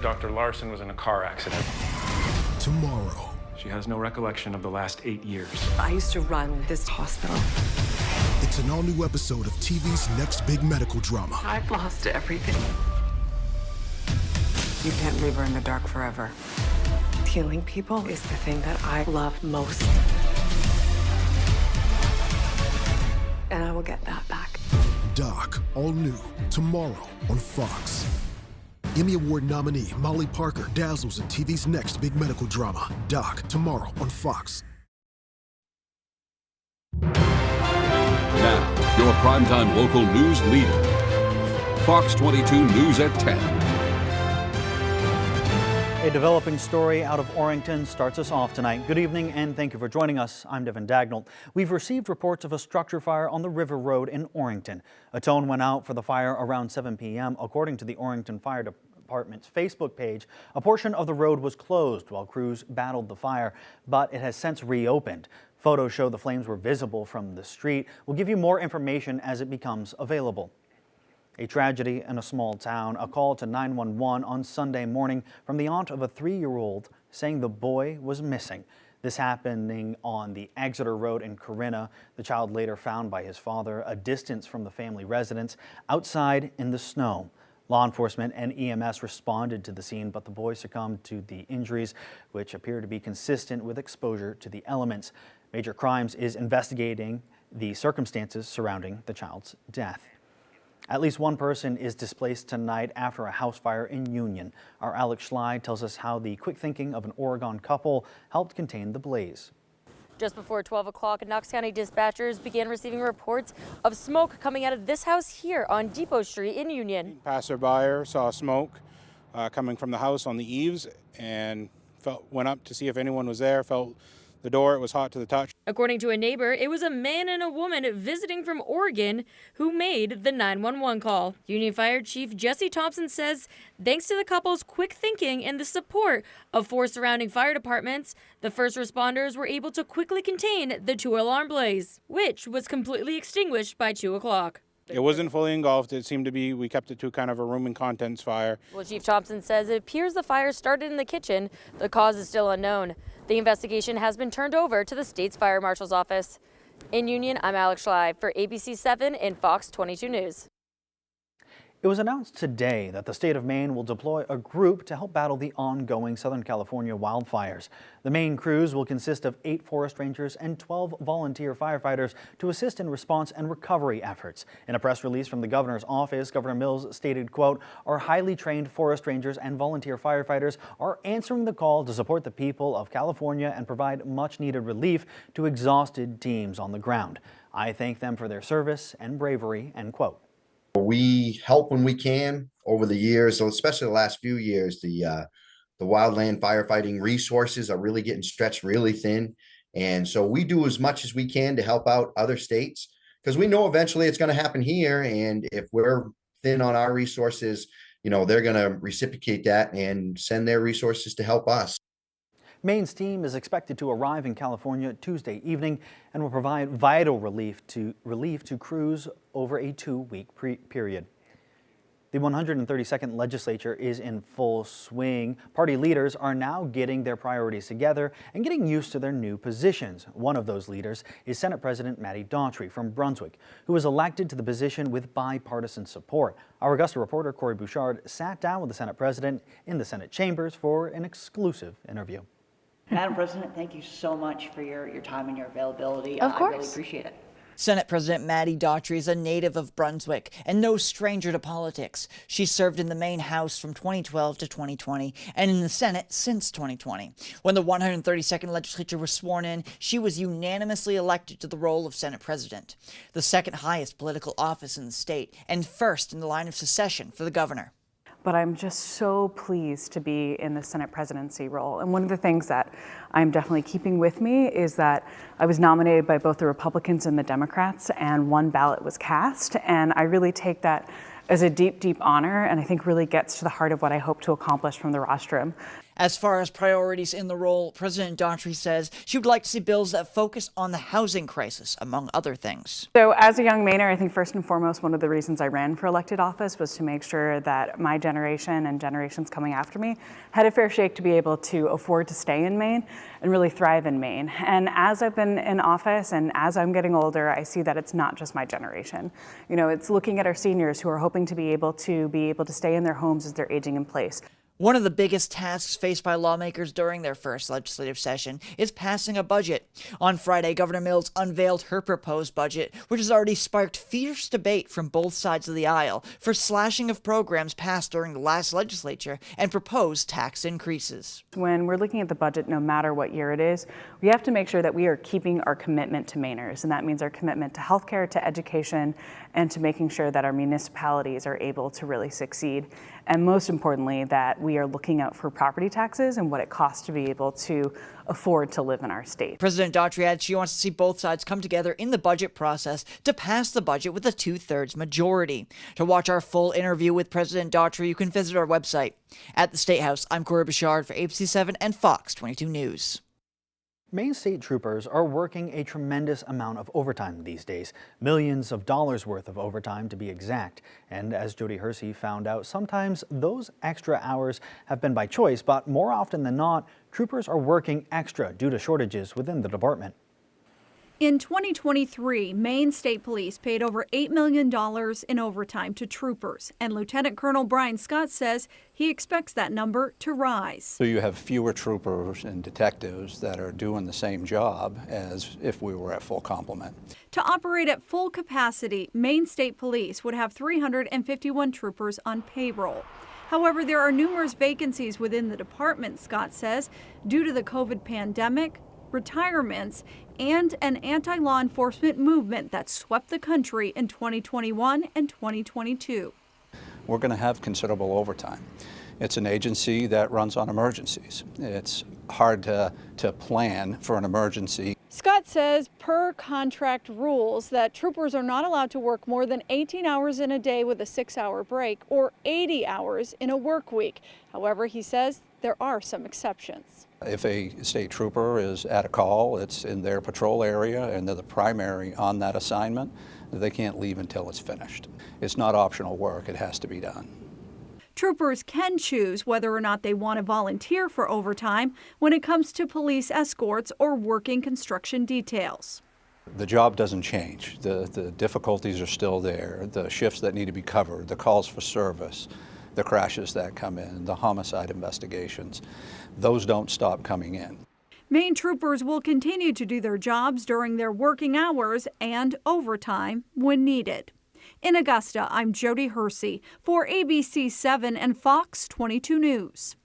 Dr. Larson was in a car accident. Tomorrow. She has no recollection of the last 8 years. I used to run this hospital. It's an all-new episode of TV's next big medical drama. I've lost everything. You can't leave her in the dark forever. Healing people is the thing that I love most. And I will get that back. Doc, all new, tomorrow on Fox. Emmy Award nominee Molly Parker dazzles in TV's next big medical drama. Doc, tomorrow on Fox. Now, your primetime local news leader. Fox 22 News at 10. A developing story out of Orrington starts us off tonight. Good evening and thank you for joining us. I'm Devin Dagnall. We've received reports of a structure fire on the River Road in Orrington. A tone went out for the fire around 7 p.m. According to the Orrington Fire Department's Facebook page, a portion of the road was closed while crews battled the fire, but it has since reopened. Photos show the flames were visible from the street. We'll give you more information as it becomes available. A tragedy in a small town, a call to 911 on Sunday morning from the aunt of a 3-year-old saying the boy was missing. This happening on the Exeter Road in Corinna. The child later found by his father a distance from the family residence outside in the snow. Law enforcement and EMS responded to the scene, but the boy succumbed to the injuries, which appear to be consistent with exposure to the elements. Major Crimes is investigating the circumstances surrounding the child's death. At least one person is displaced tonight after a house fire in Union. Our Alex Schley tells us how the quick thinking of an Oregon couple helped contain the blaze. Just before 12 o'clock, Knox County dispatchers began receiving reports of smoke coming out of this house here on Depot Street in Union. Passerby saw smoke coming from the house on the eaves and went up to see if anyone was there, felt the door, it was hot to the touch. According to a neighbor, it was a man and a woman visiting from Oregon who made the 911 call. Union Fire Chief Jesse Thompson says thanks to the couple's quick thinking and the support of 4 surrounding fire departments, the first responders were able to quickly contain the 2-alarm blaze, which was completely extinguished by 2 o'clock. It wasn't fully engulfed. It seemed to be, we kept it to kind of a room and contents fire. Well, Chief Thompson says it appears the fire started in the kitchen. The cause is still unknown. The investigation has been turned over to the state's fire marshal's office. In Union, I'm Alex Schley for ABC 7 and Fox 22 News. It was announced today that the state of Maine will deploy a group to help battle the ongoing Southern California wildfires. The Maine crews will consist of 8 forest rangers and 12 volunteer firefighters to assist in response and recovery efforts. In a press release from the governor's office, Governor Mills stated, quote, "Our highly trained forest rangers and volunteer firefighters are answering the call to support the people of California and provide much needed relief to exhausted teams on the ground. I thank them for their service and bravery," end quote. We help when we can over the years, so especially the last few years, the wildland firefighting resources are really getting stretched really thin. And so we do as much as we can to help out other states because we know eventually it's going to happen here. And if we're thin on our resources, you know, they're going to reciprocate that and send their resources to help us. Maine's team is expected to arrive in California Tuesday evening and will provide vital relief to crews over a 2-week period. The 132nd legislature is in full swing. Party leaders are now getting their priorities together and getting used to their new positions. One of those leaders is Senate President Maddie Daughtry from Brunswick, who was elected to the position with bipartisan support. Our Augusta reporter Corey Bouchard sat down with the Senate President in the Senate chambers for an exclusive interview. Madam President, thank you so much for your time and your availability. Of course. I really appreciate it. Senate President Maddie Daughtry is a native of Brunswick and no stranger to politics. She served in the Maine House from 2012 to 2020 and in the Senate since 2020. When the 132nd legislature was sworn in, she was unanimously elected to the role of Senate President, the second highest political office in the state and first in the line of succession for the governor. But I'm just so pleased to be in the Senate presidency role. And one of the things that I'm definitely keeping with me is that I was nominated by both the Republicans and the Democrats, and one ballot was cast. And I really take that as a deep, deep honor, and I think really gets to the heart of what I hope to accomplish from the rostrum. As far as priorities in the role, President Daughtry says she would like to see bills that focus on the housing crisis, among other things. So as a young Mainer, I think first and foremost, one of the reasons I ran for elected office was to make sure that my generation and generations coming after me had a fair shake to be able to afford to stay in Maine and really thrive in Maine. And as I've been in office and as I'm getting older, I see that it's not just my generation. You know, it's looking at our seniors who are hoping to be able to stay in their homes as they're aging in place. One of the biggest tasks faced by lawmakers during their first legislative session is passing a budget. On Friday, Governor Mills unveiled her proposed budget, which has already sparked fierce debate from both sides of the aisle for slashing of programs passed during the last legislature and proposed tax increases. When we're looking at the budget, no matter what year it is, we have to make sure that we are keeping our commitment to Mainers, and that means our commitment to healthcare, to education, and to making sure that our municipalities are able to really succeed. And most importantly, that we are looking out for property taxes and what it costs to be able to afford to live in our state. President Daughtry adds she wants to see both sides come together in the budget process to pass the budget with a 2/3 majority. To watch our full interview with President Daughtry, you can visit our website. At the State House, I'm Corey Bouchard for ABC7 and Fox 22 News. Maine state troopers are working a tremendous amount of overtime these days, millions of dollars worth of overtime to be exact. And as Jody Hersey found out, sometimes those extra hours have been by choice, but more often than not, troopers are working extra due to shortages within the department. In 2023, Maine State Police paid over $8 million in overtime to troopers, and Lieutenant Colonel Brian Scott says he expects that number to rise. So you have fewer troopers and detectives that are doing the same job as if we were at full complement. To operate at full capacity, Maine State Police would have 351 troopers on payroll. However, there are numerous vacancies within the department, Scott says, due to the COVID pandemic, retirements, and an anti-law enforcement movement that swept the country in 2021 and 2022. We're going to have considerable overtime. It's an agency that runs on emergencies. It's hard to plan for an emergency. Scott says per contract rules that troopers are not allowed to work more than 18 hours in a day with a 6-hour break or 80 hours in a work week. However, he says there are some exceptions. If a state trooper is at a call, it's in their patrol area and they're the primary on that assignment, they can't leave until it's finished. It's not optional work, it has to be done. Troopers can choose whether or not they want to volunteer for overtime when it comes to police escorts or working construction details. The job doesn't change. The difficulties are still there, the shifts that need to be covered, the calls for service, the crashes that come in, the homicide investigations, those don't stop coming in. Maine troopers will continue to do their jobs during their working hours and overtime when needed. In Augusta, I'm Jody Hersey for ABC7 and Fox 22 News.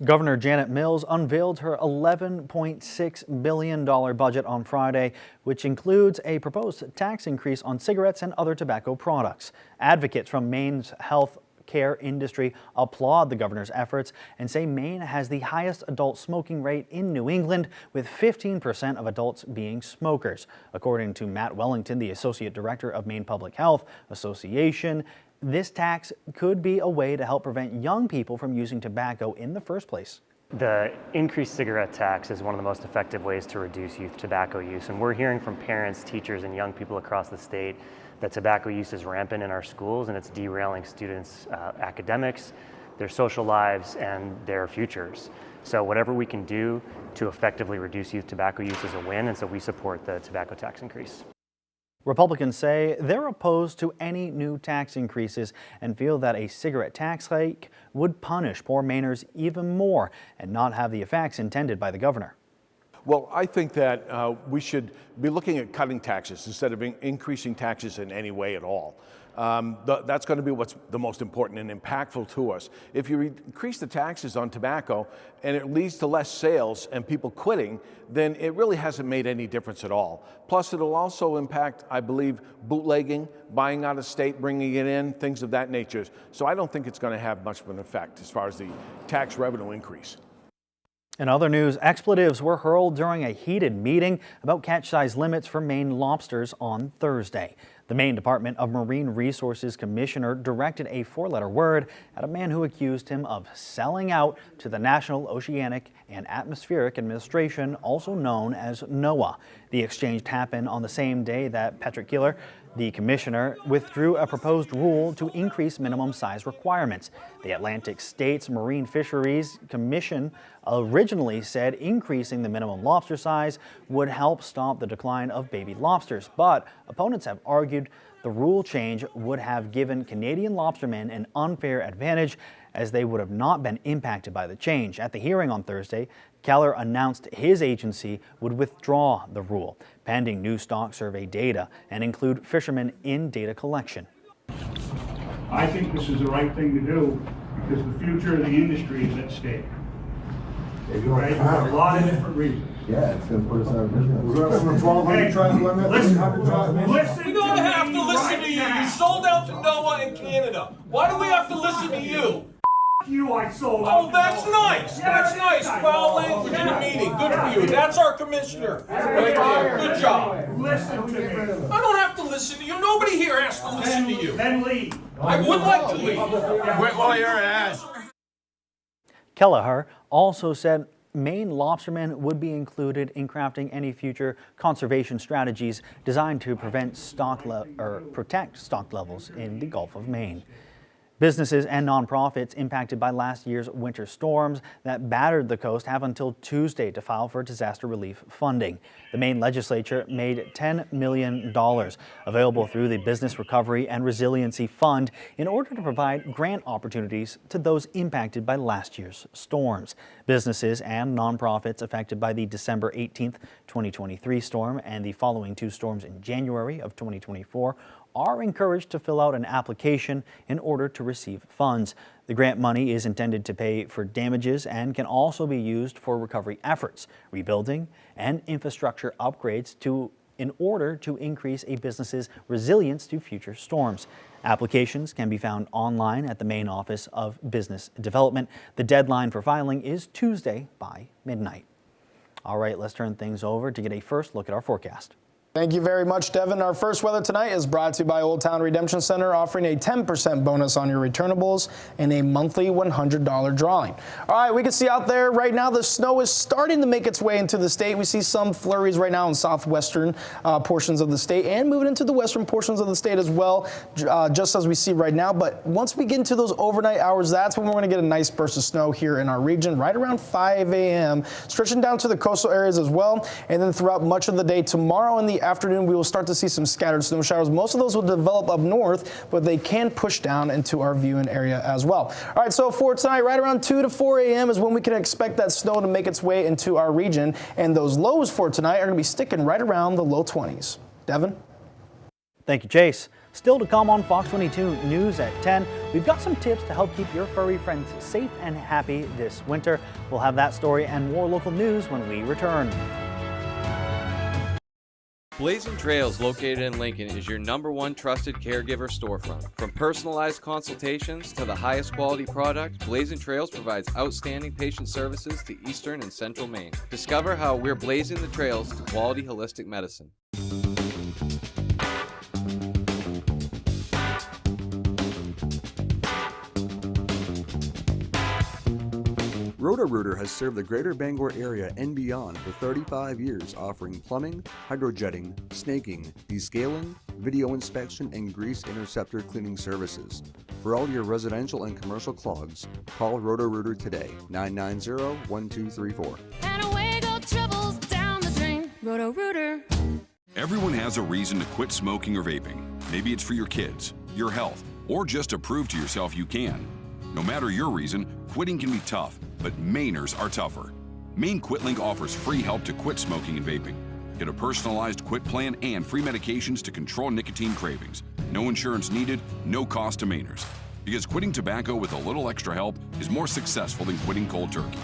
Governor Janet Mills unveiled her $11.6 billion budget on Friday, which includes a proposed tax increase on cigarettes and other tobacco products. Advocates from Maine's health care industry applaud the governor's efforts and say Maine has the highest adult smoking rate in New England, with 15% of adults being smokers. According to Matt Wellington, the Associate Director of Maine Public Health Association, this tax could be a way to help prevent young people from using tobacco in the first place. The increased cigarette tax is one of the most effective ways to reduce youth tobacco use, and we're hearing from parents, teachers, and young people across the state that tobacco use is rampant in our schools and it's derailing students' academics, their social lives, and their futures. So whatever we can do to effectively reduce youth tobacco use is a win, and so we support the tobacco tax increase. Republicans say they're opposed to any new tax increases and feel that a cigarette tax hike would punish poor Mainers even more and not have the effects intended by the governor. Well, I think that we should be looking at cutting taxes instead of increasing taxes in any way at all. That's going to be what's the most important and impactful to us. If you increase the taxes on tobacco and it leads to less sales and people quitting, then it really hasn't made any difference at all. Plus, it'll also impact, I believe, bootlegging, buying out of state, bringing it in, things of that nature. So I don't think it's going to have much of an effect as far as the tax revenue increase. In other news, expletives were hurled during a heated meeting about catch size limits for Maine lobsters on Thursday. The Maine Department of Marine Resources Commissioner directed a 4-letter word at a man who accused him of selling out to the National Oceanic and Atmospheric Administration, also known as NOAA. The exchange happened on the same day that Patrick Keeler, the commissioner, withdrew a proposed rule to increase minimum size requirements. The Atlantic States Marine Fisheries Commission originally said increasing the minimum lobster size would help stop the decline of baby lobsters, but opponents have argued the rule change would have given Canadian lobstermen an unfair advantage, as they would have not been impacted by the change. At the hearing on Thursday, Keller announced his agency would withdraw the rule, pending new stock survey data, and include fishermen in data collection. I think this is the right thing to do because the future of the industry is at stake. Right? For a lot of different reasons. Yeah, it's going to put us out of business. We're going from 1,200 try to limit. Listen. We don't have to listen to you. You sold out to NOAA in Canada. Why do we have to listen to you? You, I sold out. Oh, that's nice. That's nice. Foul language in a meeting. Good for you. That's our commissioner. Right there. Good job. Listen to me. I don't have to listen to you. Nobody here has to listen to you. Then leave. I would like to leave. Wait while you're ass. Kelleher also said Maine lobstermen would be included in crafting any future conservation strategies designed to protect stock levels in the Gulf of Maine. Businesses and nonprofits impacted by last year's winter storms that battered the coast have until Tuesday to file for disaster relief funding. The Maine legislature made $10 million available through the Business Recovery and Resiliency Fund in order to provide grant opportunities to those impacted by last year's storms. Businesses and nonprofits affected by the December 18th, 2023 storm and the following 2 storms in January of 2024 are encouraged to fill out an application in order to receive funds. The grant money is intended to pay for damages and can also be used for recovery efforts, rebuilding, and infrastructure upgrades in order to increase a business's resilience to future storms. Applications can be found online at the Maine Office of Business Development. The deadline for filing is Tuesday by midnight. All right, let's turn things over to get a first look at our forecast. Thank you very much, Devin. Our first weather tonight is brought to you by Old Town Redemption Center, offering a 10% bonus on your returnables and a monthly $100 drawing. All right, we can see out there right now the snow is starting to make its way into the state. We see some flurries right now in southwestern portions of the state and moving into the western portions of the state as well, just as we see right now. But once we get into those overnight hours, that's when we're going to get a nice burst of snow here in our region, right around 5 a.m., stretching down to the coastal areas as well. And then throughout much of the day tomorrow in the afternoon, we will start to see some scattered snow showers. Most of those will develop up north, but they can push down into our viewing area as well. All right, so for tonight, right around 2 to 4 a.m. is when we can expect that snow to make its way into our region. And those lows for tonight are going to be sticking right around the low 20s. Devin? Thank you, Chase. Still to come on Fox 22 News at 10, we've got some tips to help keep your furry friends safe and happy this winter. We'll have that story and more local news when we return. Blazing Trails, located in Lincoln, is your #1 trusted caregiver storefront. From personalized consultations to the highest quality product, Blazing Trails provides outstanding patient services to Eastern and Central Maine. Discover how we're blazing the trails to quality holistic medicine. Roto-Rooter has served the greater Bangor area and beyond for 35 years, offering plumbing, hydrojetting, snaking, descaling, video inspection, and grease interceptor cleaning services. For all your residential and commercial clogs, call Roto-Rooter today, 990-1234. And away go troubles down the drain. Roto-Rooter. Everyone has a reason to quit smoking or vaping. Maybe it's for your kids, your health, or just to prove to yourself you can. No matter your reason, quitting can be tough, but Mainers are tougher. Maine QuitLink offers free help to quit smoking and vaping. Get a personalized quit plan and free medications to control nicotine cravings. No insurance needed, no cost to Mainers. Because quitting tobacco with a little extra help is more successful than quitting cold turkey.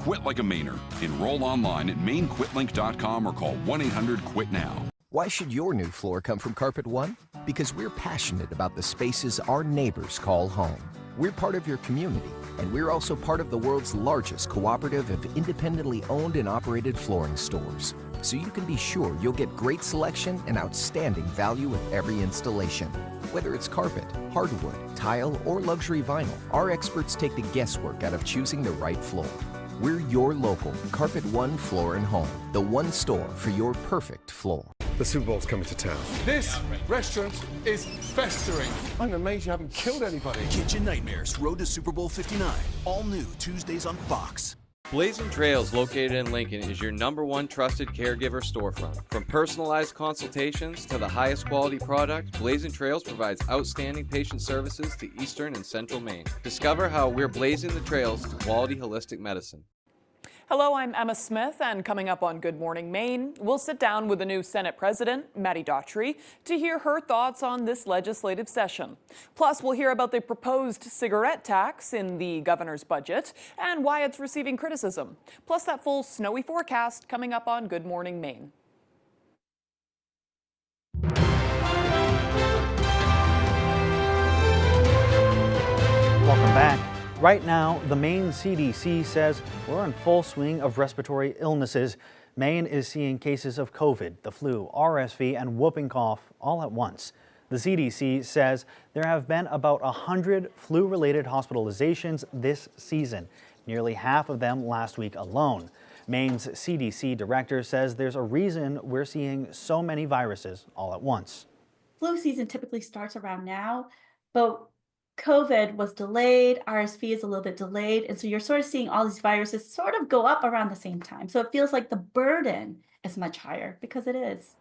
Quit like a Mainer. Enroll online at MaineQuitLink.com or call 1-800-QUIT-NOW. Why should your new floor come from Carpet One? Because we're passionate about the spaces our neighbors call home. We're part of your community, And we're also part of the world's largest cooperative of independently owned and operated flooring stores. So you can be sure you'll get great selection and outstanding value with every installation. Whether it's carpet, hardwood, tile, or luxury vinyl, our experts take the guesswork out of choosing the right floor. We're your local Carpet One Floor and Home, the one store for your perfect floor. The Super Bowl's coming to town. This restaurant is festering. I'm amazed you haven't killed anybody. Kitchen Nightmares, Road to Super Bowl 59. All new Tuesdays on Fox. Blazing Trails, located in Lincoln, is your #1 trusted caregiver storefront. From personalized consultations to the highest quality product, Blazing Trails provides outstanding patient services to Eastern and Central Maine. Discover how we're blazing the trails to quality holistic medicine. Hello, I'm Emma Smith, and coming up on Good Morning Maine, we'll sit down with the new Senate President, Maddie Daughtry, to hear her thoughts on this legislative session. Plus, we'll hear about the proposed cigarette tax in the governor's budget and why it's receiving criticism. Plus, that full snowy forecast coming up on Good Morning Maine. Welcome back. Right now, the Maine CDC says we're in full swing of respiratory illnesses. Maine is seeing cases of COVID, the flu, RSV, and whooping cough all at once. The CDC says there have been about 100 flu-related hospitalizations this season, nearly half of them last week alone. Maine's CDC director says there's a reason we're seeing so many viruses all at once. Flu season typically starts around now, but COVID was delayed, RSV is a little bit delayed, and so you're sort of seeing all these viruses sort of go up around the same time. So it feels like the burden is much higher, because it is.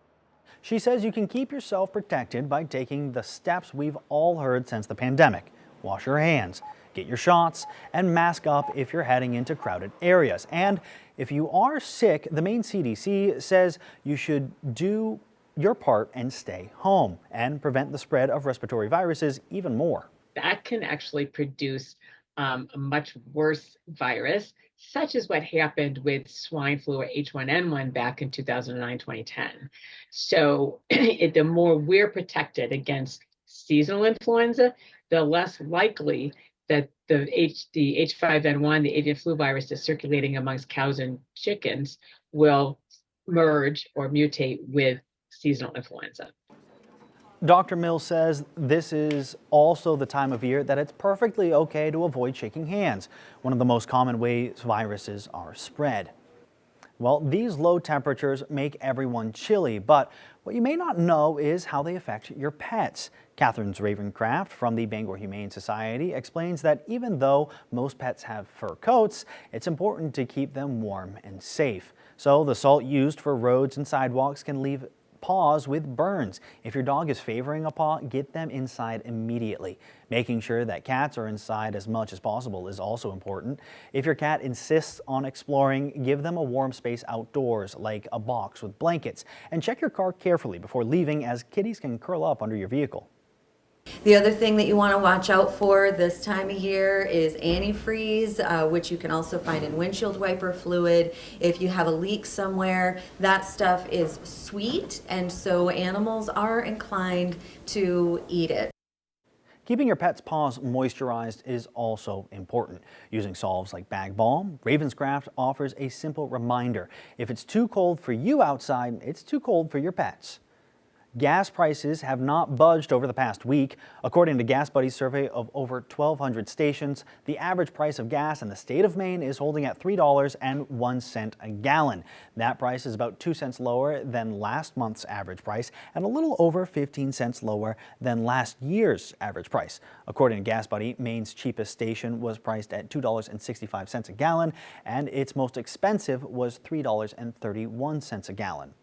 She says you can keep yourself protected by taking the steps we've all heard since the pandemic. Wash your hands, get your shots, and mask up if you're heading into crowded areas. And if you are sick, the Maine CDC says you should do your part and stay home and prevent the spread of respiratory viruses even more. That can actually produce a much worse virus, such as what happened with swine flu or H1N1 back in 2009-2010. So the more we're protected against seasonal influenza, the less likely that the H5N1, the avian flu virus that's circulating amongst cows and chickens, will merge or mutate with seasonal influenza. Dr. Mills says this is also the time of year that it's perfectly okay to avoid shaking hands, one of the most common ways viruses are spread. Well, these low temperatures make everyone chilly, but what you may not know is how they affect your pets. Catherine Ravencraft from the Bangor Humane Society explains that even though most pets have fur coats, it's important to keep them warm and safe. So the salt used for roads and sidewalks can leave paws with burns. If your dog is favoring a paw, get them inside immediately. Making sure that cats are inside as much as possible is also important. If your cat insists on exploring, give them a warm space outdoors, like a box with blankets. And check your car carefully before leaving, as kitties can curl up under your vehicle. The other thing that you want to watch out for this time of year is antifreeze, which you can also find in windshield wiper fluid. If you have a leak somewhere, that stuff is sweet, and so animals are inclined to eat it. Keeping your pet's paws moisturized is also important. Using solves like Bag Balm, Ravenscraft offers a simple reminder. If it's too cold for you outside, it's too cold for your pets. Gas prices have not budged over the past week. According to Gas Buddy's survey of over 1,200 stations, the average price of gas in the state of Maine is holding at $3.01 a gallon. That price is about 2 cents lower than last month's average price and a little over 15 cents lower than last year's average price. According to Gas Buddy, Maine's cheapest station was priced at $2.65 a gallon, and its most expensive was $3.31 a gallon.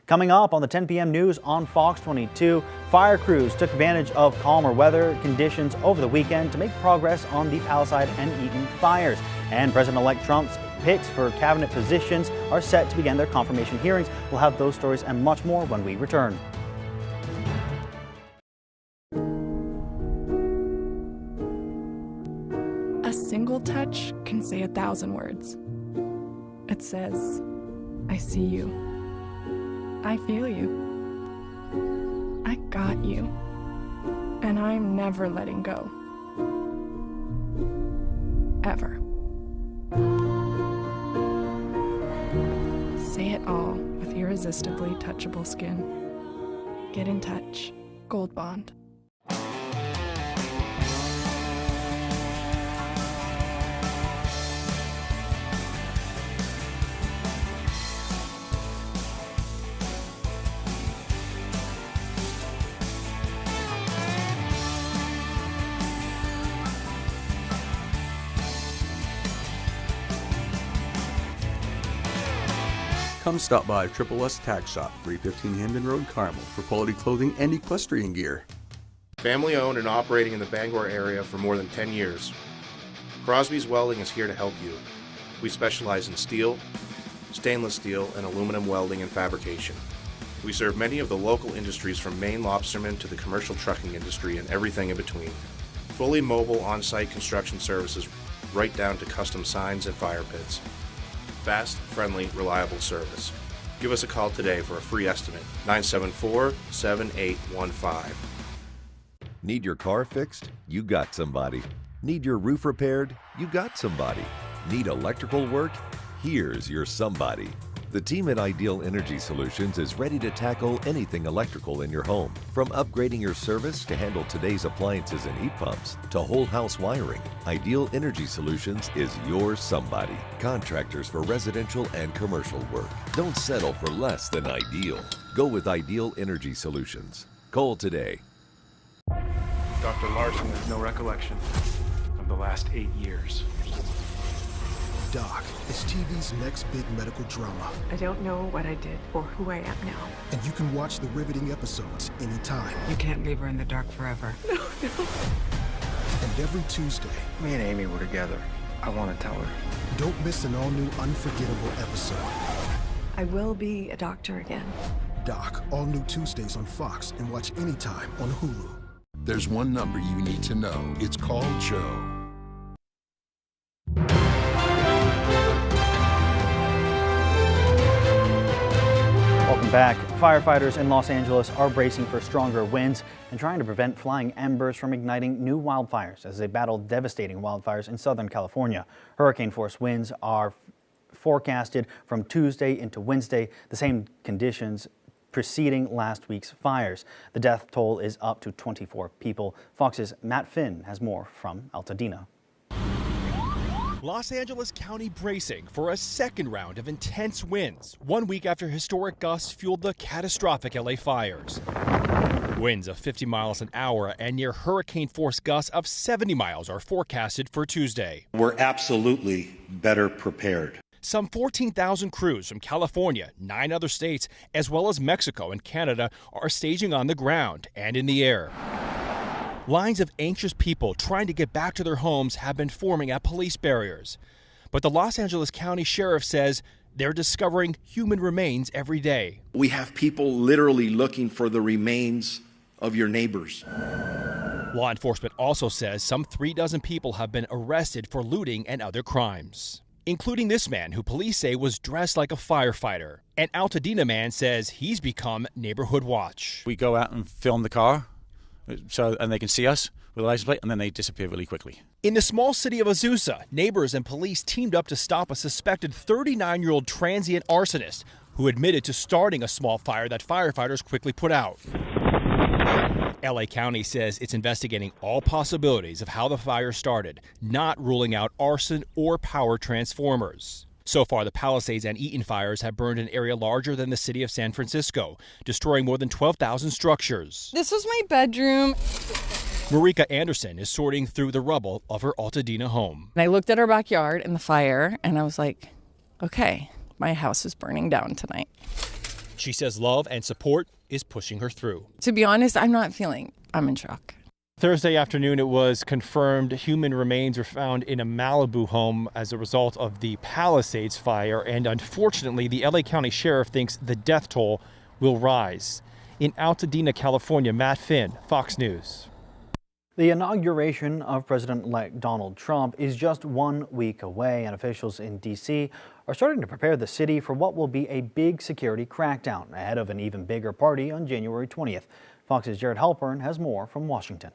Coming up on the 10 p.m. news on Fox 22, fire crews took advantage of calmer weather conditions over the weekend to make progress on the Palisade and Eaton fires. And President-elect Trump's picks for cabinet positions are set to begin their confirmation hearings. We'll have those stories and much more when we return. A single touch can say 1,000 words. It says, I see you. I feel you. I got you. And I'm never letting go. ever. Say it all with irresistibly touchable skin. Get in touch. Gold Bond. Come stop by Triple S Tack Shop, 315 Hamden Road, Carmel, for quality clothing and equestrian gear. Family owned and operating in the Bangor area for more than 10 years. Crosby's Welding is here to help you. We specialize in steel, stainless steel, and aluminum welding and fabrication. We serve many of the local industries from Maine lobstermen to the commercial trucking industry and everything in between. Fully mobile on-site construction services right down to custom signs and fire pits. Fast, friendly, reliable service. Give us a call today for a free estimate, 974-7815. Need your car fixed? You got somebody. Need your roof repaired? You got somebody. Need electrical work? Here's your somebody. The team at Ideal Energy Solutions is ready to tackle anything electrical in your home. From upgrading your service to handle today's appliances and heat pumps to whole house wiring, Ideal Energy Solutions is your somebody. Contractors for residential and commercial work. Don't settle for less than ideal. Go with Ideal Energy Solutions. Call today. Dr. Larson has no recollection of the last 8 years. Doc is TV's next big medical drama. I don't know what I did or who I am now. And you can watch the riveting episodes anytime. You can't leave her in the dark forever. No. And every Tuesday, me and Amy were together. I want to tell her. Don't miss an all-new unforgettable episode. I will be a doctor again. Doc, all new Tuesdays on Fox, and watch anytime on Hulu. There's one number you need to know. It's called Joe. Welcome back. Firefighters in Los Angeles are bracing for stronger winds and trying to prevent flying embers from igniting new wildfires as they battle devastating wildfires in Southern California. Hurricane-force winds are forecasted from Tuesday into Wednesday, the same conditions preceding last week's fires. The death toll is up to 24 people. Fox's Matt Finn has more from Altadena. Los Angeles County bracing for a second round of intense winds, 1 week after historic gusts fueled the catastrophic LA fires. Winds of 50 miles an hour and near hurricane-force gusts of 70 miles are forecasted for Tuesday. We're absolutely better prepared. Some 14,000 crews from California, 9 other states, as well as Mexico and Canada are staging on the ground and in the air. Lines of anxious people trying to get back to their homes have been forming at police barriers. But the Los Angeles County Sheriff says they're discovering human remains every day. We have people literally looking for the remains of your neighbors. Law enforcement also says some 36 people have been arrested for looting and other crimes, including this man who police say was dressed like a firefighter. An Altadena man says he's become neighborhood watch. We go out and film the car and they can see us with a license plate, and then they disappear really quickly. In the small city of Azusa, neighbors and police teamed up to stop a suspected 39-year-old transient arsonist who admitted to starting a small fire that firefighters quickly put out. LA County says it's investigating all possibilities of how the fire started, not ruling out arson or power transformers. So far, the Palisades and Eaton fires have burned an area larger than the city of San Francisco, destroying more than 12,000 structures. This was my bedroom. Marika Anderson is sorting through the rubble of her Altadena home. And I looked at our backyard and the fire, and I was like, okay, my house is burning down tonight. She says love and support is pushing her through. To be honest, I'm in shock. Thursday afternoon, it was confirmed human remains were found in a Malibu home as a result of the Palisades fire. And unfortunately, the LA County Sheriff thinks the death toll will rise. In Altadena, California, Matt Finn, Fox News. The inauguration of President-elect Donald Trump is just 1 week away, and officials in D.C. are starting to prepare the city for what will be a big security crackdown ahead of an even bigger party on January 20th. Fox's Jared Halpern has more from Washington.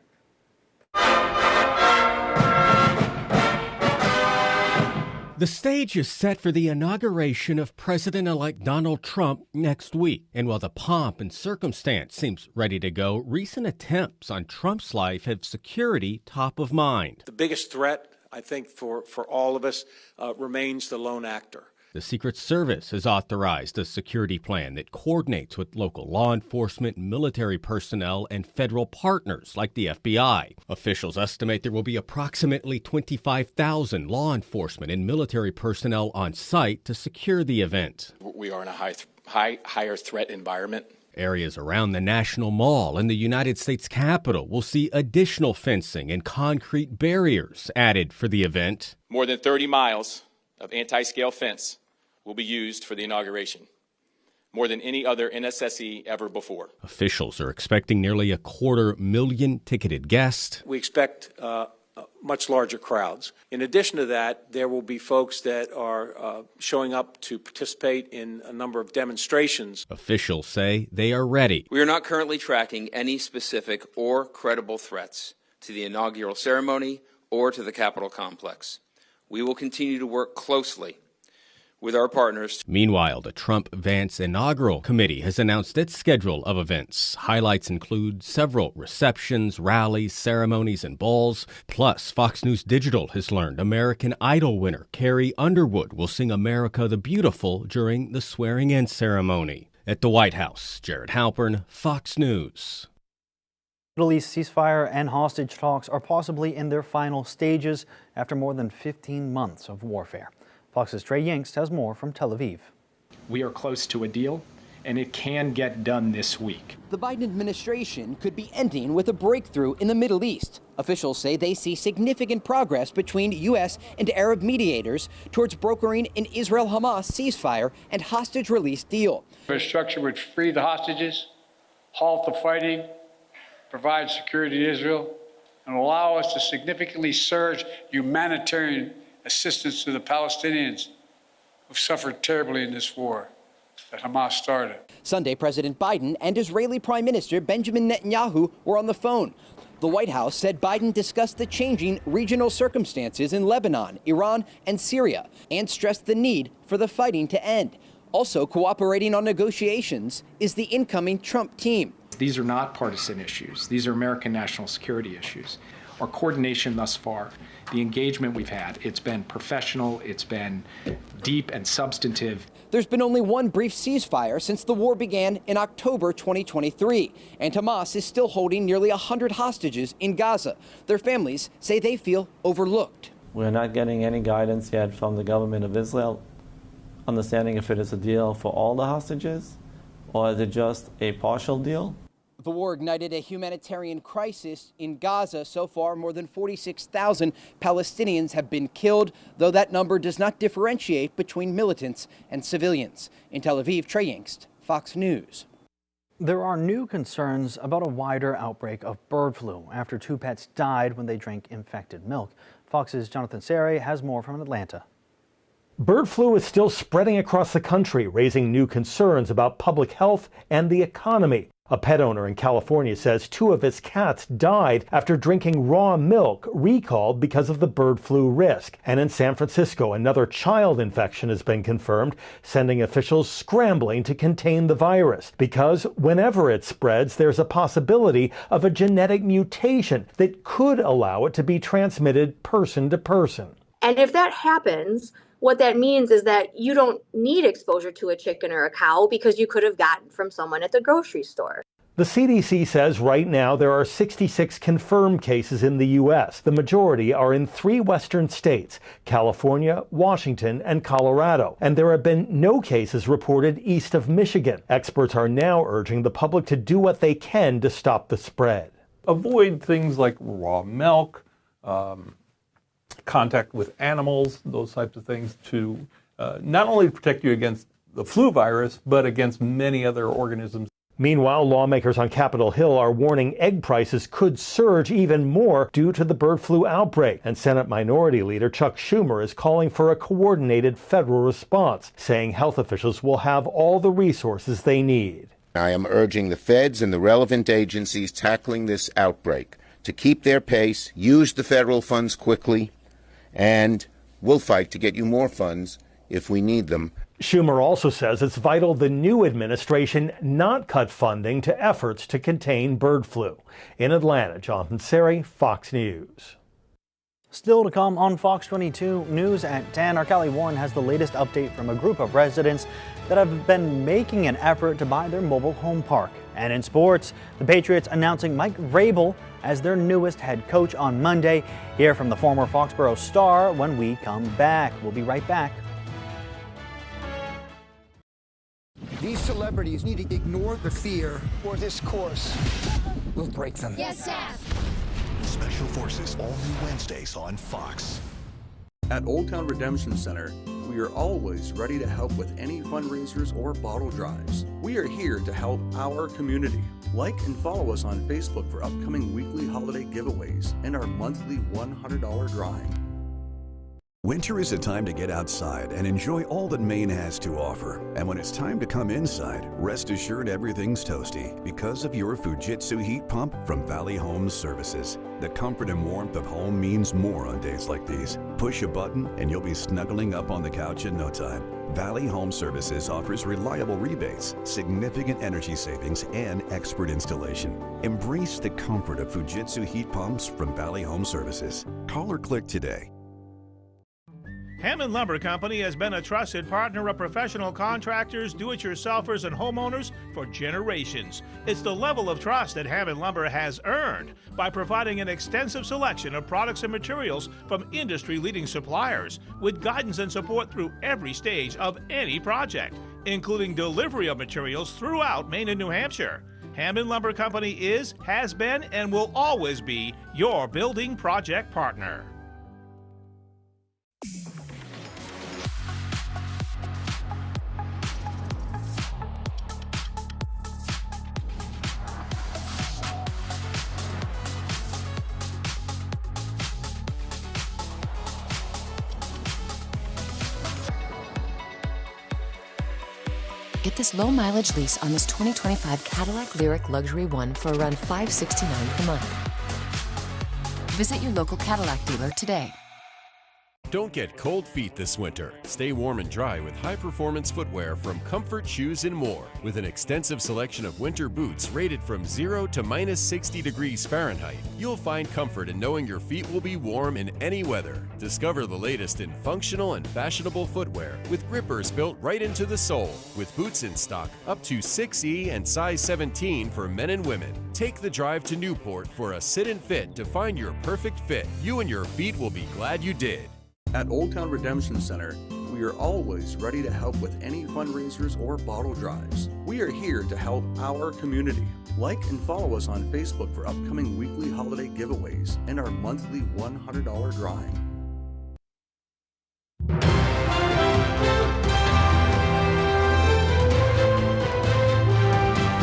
The stage is set for the inauguration of President-elect Donald Trump next week. And while the pomp and circumstance seems ready to go, recent attempts on Trump's life have security top of mind. The biggest threat, I think, for all of us remains the lone actor. The Secret Service has authorized a security plan that coordinates with local law enforcement, military personnel, and federal partners like the FBI. Officials estimate there will be approximately 25,000 law enforcement and military personnel on site to secure the event. We are in a higher threat environment. Areas around the National Mall and the United States Capitol will see additional fencing and concrete barriers added for the event. More than 30 miles of anti-scale fence will be used for the inauguration, more than any other NSSE ever before. Officials are expecting nearly 250,000 ticketed guests. We expect much larger crowds. In addition to that, there will be folks that are showing up to participate in a number of demonstrations. Officials say they are ready. We are not currently tracking any specific or credible threats to the inaugural ceremony or to the Capitol complex. We will continue to work closely with our partners. Meanwhile, the Trump-Vance Inaugural Committee has announced its schedule of events. Highlights include several receptions, rallies, ceremonies, and balls. Plus, Fox News Digital has learned American Idol winner Carrie Underwood will sing America the Beautiful during the swearing-in ceremony. At the White House, Jared Halpern, Fox News. Middle East ceasefire and hostage talks are possibly in their final stages after more than 15 months of warfare. Fox's Trey Yingst has more from Tel Aviv. We are close to a deal, and it can get done this week. The Biden administration could be ending with a breakthrough in the Middle East. Officials say they see significant progress between U.S. and Arab mediators towards brokering an Israel-Hamas ceasefire and hostage release deal. A structure would free the hostages, halt the fighting, provide security to Israel, and allow us to significantly surge humanitarian assistance to the Palestinians who've suffered terribly in this war that Hamas started. Sunday, President Biden and Israeli Prime Minister Benjamin Netanyahu were on the phone. The White House said Biden discussed the changing regional circumstances in Lebanon, Iran, and Syria, and stressed the need for the fighting to end. Also cooperating on negotiations is the incoming Trump team. These are not partisan issues. These are American national security issues. Our coordination thus far, the engagement we've had, it's been professional, it's been deep and substantive. There's been only one brief ceasefire since the war began in October 2023, and Hamas is still holding nearly 100 hostages in Gaza. Their families say they feel overlooked. We're not getting any guidance yet from the government of Israel, understanding if it is a deal for all the hostages or is it just a partial deal. The war ignited a humanitarian crisis in Gaza. So far, more than 46,000 Palestinians have been killed, though that number does not differentiate between militants and civilians. In Tel Aviv, Trey Yingst, Fox News. There are new concerns about a wider outbreak of bird flu after 2 pets died when they drank infected milk. Fox's Jonathan Sari has more from Atlanta. Bird flu is still spreading across the country, raising new concerns about public health and the economy. A pet owner in California says 2 of his cats died after drinking raw milk, recalled because of the bird flu risk. And in San Francisco, another child infection has been confirmed, sending officials scrambling to contain the virus. Because whenever it spreads, there's a possibility of a genetic mutation that could allow it to be transmitted person to person. And if that happens, what that means is that you don't need exposure to a chicken or a cow because you could have gotten from someone at the grocery store. The CDC says right now there are 66 confirmed cases in the U.S. The majority are in 3 western states, California, Washington, and Colorado. And there have been no cases reported east of Michigan. Experts are now urging the public to do what they can to stop the spread. Avoid things like raw milk, contact with animals, those types of things to not only protect you against the flu virus, but against many other organisms. Meanwhile, lawmakers on Capitol Hill are warning egg prices could surge even more due to the bird flu outbreak. And Senate Minority Leader Chuck Schumer is calling for a coordinated federal response, saying health officials will have all the resources they need. I am urging the feds and the relevant agencies tackling this outbreak to keep their pace, use the federal funds quickly, and We'll fight to get you more funds if we need them. Schumer also says it's vital the new administration not cut funding to efforts to contain bird flu. In Atlanta, Jonathan Seri, Fox News. Still to come on Fox 22 News at 10, our Callie Warren has the latest update from a group of residents that have been making an effort to buy their mobile home park. And in sports, the Patriots announcing Mike Vrabel as their newest head coach on Monday. Hear from the former Foxborough star when we come back. We'll be right back. These celebrities need to ignore the fear, or this course will break them. Yes, Seth. Special Forces, all new Wednesdays on Fox. At Old Town Redemption Center, we are always ready to help with any fundraisers or bottle drives. We are here to help our community. Like and follow us on Facebook for upcoming weekly holiday giveaways and our monthly $100 drawing. Winter is a time to get outside and enjoy all that Maine has to offer. And when it's time to come inside, rest assured everything's toasty because of your Fujitsu heat pump from Valley Home Services. The comfort and warmth of home means more on days like these. Push a button and you'll be snuggling up on the couch in no time. Valley Home Services offers reliable rebates, significant energy savings, and expert installation. Embrace the comfort of Fujitsu heat pumps from Valley Home Services. Call or click today. Hammond Lumber Company has been a trusted partner of professional contractors, do-it-yourselfers, and homeowners for generations. It's the level of trust that Hammond Lumber has earned by providing an extensive selection of products and materials from industry-leading suppliers with guidance and support through every stage of any project, including delivery of materials throughout Maine and New Hampshire. Hammond Lumber Company is, has been, and will always be your building project partner. Get this low mileage lease on this 2025 Cadillac Lyriq Luxury One for around $569 per month. Visit your local Cadillac dealer today. Don't get cold feet this winter. Stay warm and dry with high-performance footwear from Comfort Shoes and More. With an extensive selection of winter boots rated from 0 to minus 60 degrees Fahrenheit, you'll find comfort in knowing your feet will be warm in any weather. Discover the latest in functional and fashionable footwear with grippers built right into the sole. With boots in stock up to 6E and size 17 for men and women. Take the drive to Newport for a sit and fit to find your perfect fit. You and your feet will be glad you did. At Old Town Redemption Center, we are always ready to help with any fundraisers or bottle drives. We are here to help our community. Like and follow us on Facebook for upcoming weekly holiday giveaways and our monthly $100 drawing.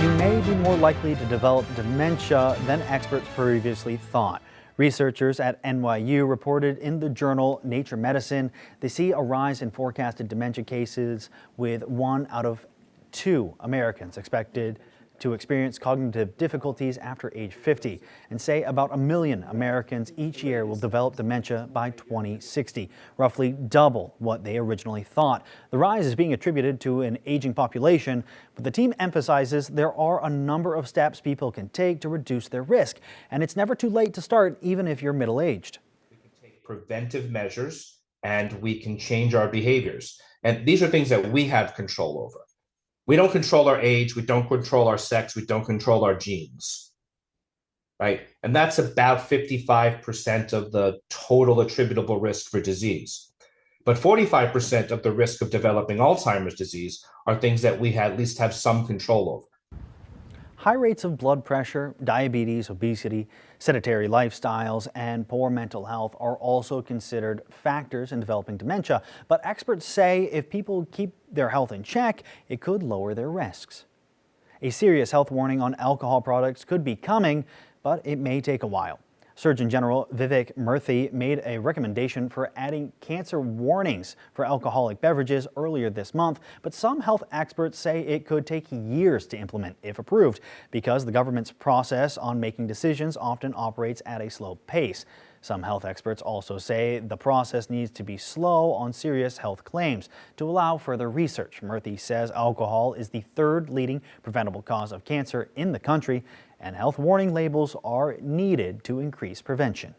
You may be more likely to develop dementia than experts previously thought. Researchers at NYU reported in the journal Nature Medicine they see a rise in forecasted dementia cases, with 1 out of 2 Americans expected to experience cognitive difficulties after age 50, and say about 1 million Americans each year will develop dementia by 2060, roughly double what they originally thought. The rise is being attributed to an aging population, but the team emphasizes there are a number of steps people can take to reduce their risk, and it's never too late to start, even if you're middle-aged. We can take preventive measures, and we can change our behaviors. And these are things that we have control over. We don't control our age, we don't control our sex, we don't control our genes, right? And that's about 55% of the total attributable risk for disease. But 45% of the risk of developing Alzheimer's disease are things that we at least have some control over. High rates of blood pressure, diabetes, obesity, sedentary lifestyles, and poor mental health are also considered factors in developing dementia. But experts say if people keep their health in check, it could lower their risks. A serious health warning on alcohol products could be coming, but it may take a while. Surgeon General Vivek Murthy made a recommendation for adding cancer warnings for alcoholic beverages earlier this month, but some health experts say it could take years to implement if approved, because the government's process on making decisions often operates at a slow pace. Some health experts also say the process needs to be slow on serious health claims to allow further research. Murthy says alcohol is the third leading preventable cause of cancer in the country, and health warning labels are needed to increase prevention.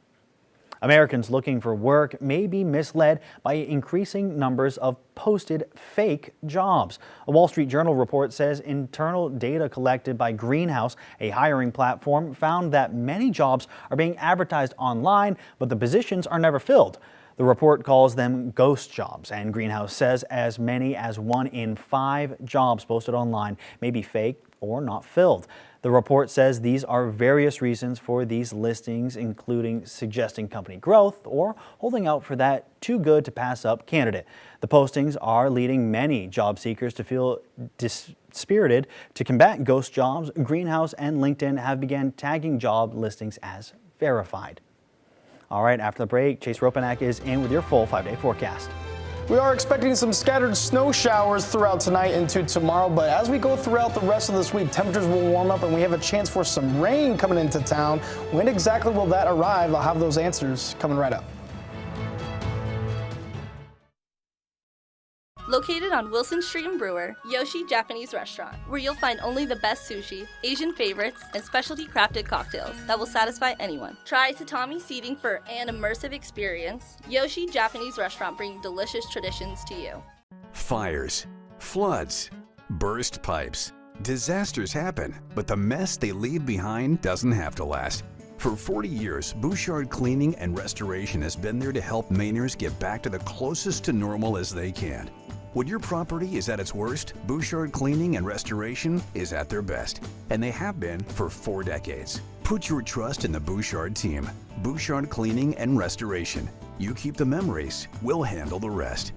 Americans looking for work may be misled by increasing numbers of posted fake jobs. A Wall Street Journal report says internal data collected by Greenhouse, a hiring platform, found that many jobs are being advertised online, but the positions are never filled. The report calls them ghost jobs, and Greenhouse says as many as 1 in 5 jobs posted online may be fake or not filled. The report says these are various reasons for these listings, including suggesting company growth or holding out for that too good to pass up candidate. The postings are leading many job seekers to feel dispirited. To combat ghost jobs, Greenhouse and LinkedIn have begun tagging job listings as verified. All right, after the break, Chase Ropanak is in with your full 5-day forecast. We are expecting some scattered snow showers throughout tonight into tomorrow, but as we go throughout the rest of this week, temperatures will warm up and we have a chance for some rain coming into town. When exactly will that arrive? I'll have those answers coming right up. Located on Wilson Street in Brewer, Yoshi Japanese Restaurant, where you'll find only the best sushi, Asian favorites, and specialty crafted cocktails that will satisfy anyone. Try tatami seating for an immersive experience. Yoshi Japanese Restaurant, bringing delicious traditions to you. Fires, floods, burst pipes. Disasters happen, but the mess they leave behind doesn't have to last. For 40 years, Bouchard Cleaning and Restoration has been there to help Mainers get back to the closest to normal as they can. When your property is at its worst, Bouchard Cleaning and Restoration is at their best, and they have been for 4 decades. Put your trust in the Bouchard team. Bouchard Cleaning and Restoration. You keep the memories, we'll handle the rest.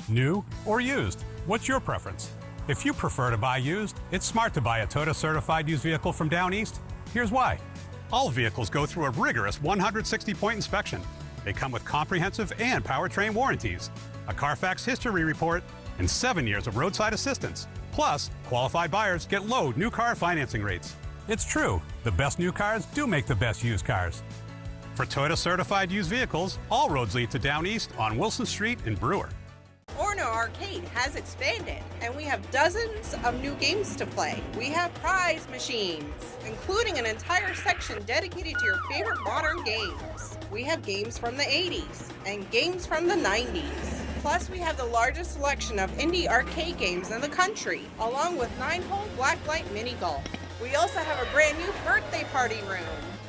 New or used? What's your preference? If you prefer to buy used, it's smart to buy a Toyota certified used vehicle from Down East. Here's why. All vehicles go through a rigorous 160-point inspection. They come with comprehensive and powertrain warranties, a Carfax history report, and 7 years of roadside assistance. Plus, qualified buyers get low new car financing rates. It's true, the best new cars do make the best used cars. For Toyota certified used vehicles, all roads lead to Down East on Wilson Street in Brewer. Orno Arcade has expanded, and we have dozens of new games to play. We have prize machines, including an entire section dedicated to your favorite modern games. We have games from the 80s and games from the 90s. Plus, we have the largest selection of indie arcade games in the country, along with 9-hole blacklight mini golf. We also have a brand new birthday party room.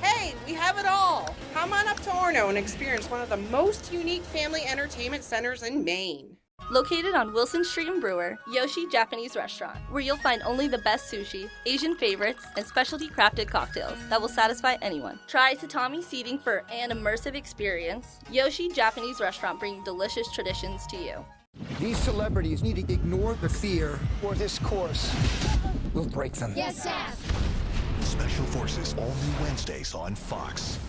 Hey, we have it all. Come on up to Orno and experience one of the most unique family entertainment centers in Maine. Located on Wilson Street in Brewer, Yoshi Japanese Restaurant, where you'll find only the best sushi, Asian favorites, and specialty crafted cocktails that will satisfy anyone. Try tatami seating for an immersive experience. Yoshi Japanese Restaurant, bringing delicious traditions to you. These celebrities need to ignore the fear, or this course will break them. Yes, Seth. Special Forces, all new Wednesdays on Fox.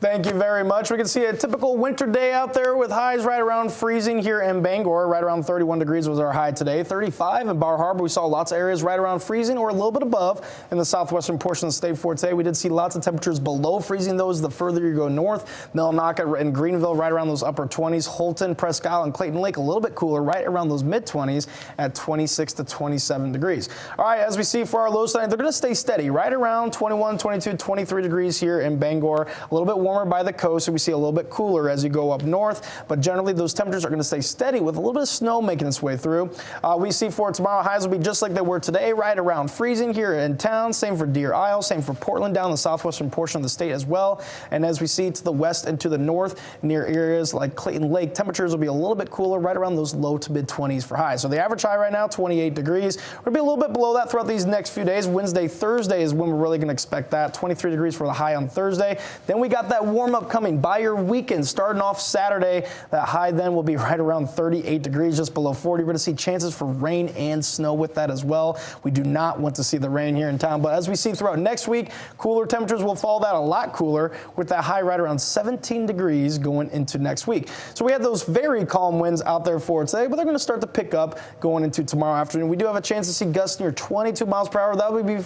Thank you very much. We can see a typical winter day out there with highs right around freezing here in Bangor. Right around 31 degrees was our high today. 35 in Bar Harbor. We saw lots of areas right around freezing or a little bit above in the southwestern portion of the state for today. We did see lots of temperatures below freezing those the further you go north. Millinocket and Greenville right around those upper 20s. Holton, Presque Isle, and Clayton Lake a little bit cooler right around those mid 20s at 26 to 27 degrees. All right, as we see for our lows tonight, they're going to stay steady right around 21, 22, 23 degrees here in Bangor. A little bit warmer by the coast, so we see a little bit cooler as you go up north, but generally those temperatures are going to stay steady with a little bit of snow making its way through. We see for tomorrow, highs will be just like they were today, right around freezing here in town. Same for Deer Isle, same for Portland down the southwestern portion of the state as well. And as we see to the west and to the north, near areas like Clayton Lake, temperatures will be a little bit cooler, right around those low to mid 20s for highs. So the average high right now, 28 degrees. We're going to be a little bit below that throughout these next few days. Wednesday, Thursday is when we're really going to expect that. 23 degrees for the high on Thursday. Then we got that warm up coming by your weekend starting off Saturday. That high then will be right around 38 degrees, just below 40. We're going to see chances for rain and snow with that as well. We do not want to see the rain here in town, but as we see throughout next week, cooler temperatures will fall that a lot cooler with that high right around 17 degrees going into next week. So we had those very calm winds out there for today, but they're going to start to pick up going into tomorrow afternoon. We do have a chance to see gusts near 22 miles per hour. That will be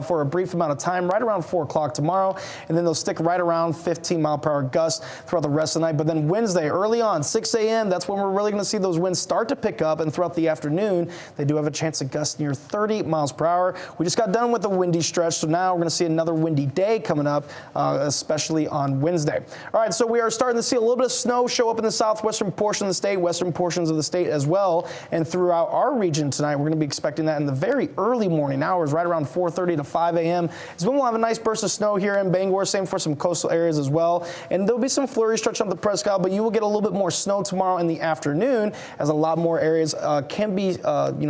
for a brief amount of time, right around 4 o'clock tomorrow, and then they'll stick right around 15 15-mile-per-hour gusts throughout the rest of the night. But then Wednesday, early on, 6 a.m., that's when we're really going to see those winds start to pick up. And throughout the afternoon, they do have a chance to gust near 30 miles per hour. We just got done with the windy stretch, so now we're going to see another windy day coming up, especially on Wednesday. All right, so we are starting to see a little bit of snow show up in the southwestern portion of the state, western portions of the state as well. And throughout our region tonight, we're going to be expecting that in the very early morning hours, right around 4:30 to 5 a.m. is when we'll have a nice burst of snow here in Bangor, same for some coastal areas as well. And there'll be some flurries stretching up the Presque, but you will get a little bit more snow tomorrow in the afternoon, as a lot more areas can be,